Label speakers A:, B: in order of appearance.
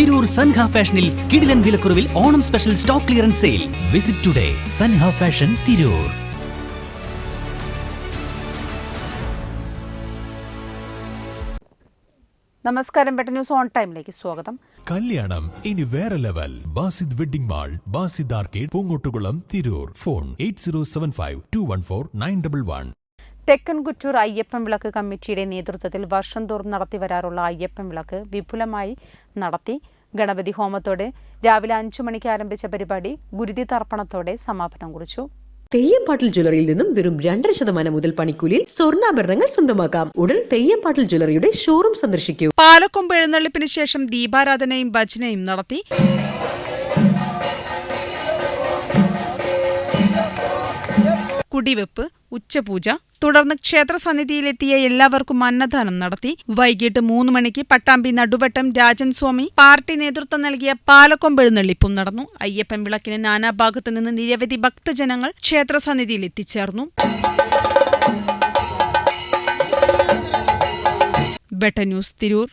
A: തിരൂർ സൻഹ ഫാഷനിൽ കിടിലൻ വിലക്കുറവിൽ Onam special stock clearance sale. Visit today Sanha fashion Tirur.
B: നമസ്കാരം, ബെറ്റർ ന്യൂസ് ഓൺ ടൈമിലേക്ക് സ്വാഗതം.
C: കല്യാണം ഇനി വേറെ level. Basid wedding mall, Basid arcade, Poongottukulam, Tirur. Phone 8075214911.
B: തെക്കൻ കുറ്റൂർ അയ്യപ്പൻ വിളക്ക് കമ്മിറ്റിയുടെ നേതൃത്വത്തിൽ വർഷം തോറും നടത്തിവരാറുള്ള അയ്യപ്പൻ വിളക്ക് വിപുലമായി നടത്തി. ഗണപതി ഹോമത്തോടെ രാവിലെ 5 മണിക്ക് ആരംഭിച്ച പരിപാടി ഗുരുതി തർപ്പണത്തോടെ സമാപനം കുറിച്ചു.
D: തെയ്യംപാട്ടിൽ ജ്വല്ലറിയിൽ നിന്നും വെറും 2% മുതൽ പണിക്കൂലിയിൽ സ്വർണ്ണാഭരണങ്ങൾ സ്വന്തമാക്കാം. ഉടൻ തെയ്യംപാട്ടിൽ ജ്വല്ലറിയുടെ ഷോറൂം സന്ദർശിക്കൂ.
B: പാലക്കൊമ്പ് എഴുന്നള്ളിപ്പിന് ശേഷം ദീപാരാധനയും ഭജനയും നടത്തി. കുടിവെപ്പ്, ഉച്ചപൂജ, തുടർന്ന് ക്ഷേത്ര സന്നിധിയിലെത്തിയ എല്ലാവർക്കും അന്നദാനം നടത്തി. വൈകിട്ട് 3 മണിക്ക് പട്ടാമ്പി നടുവട്ടം രാജൻ സ്വാമി പാർട്ടി നേതൃത്വം നൽകിയ പാലക്കൊമ്പ് എഴുന്നള്ളിപ്പും നടന്നു. അയ്യപ്പൻ വിളക്കിന് നാനാഭാഗത്തു നിന്ന് നിരവധി ഭക്തജനങ്ങൾ ക്ഷേത്ര സന്നിധിയിൽ എത്തിച്ചേർന്നു. Better news Tirur.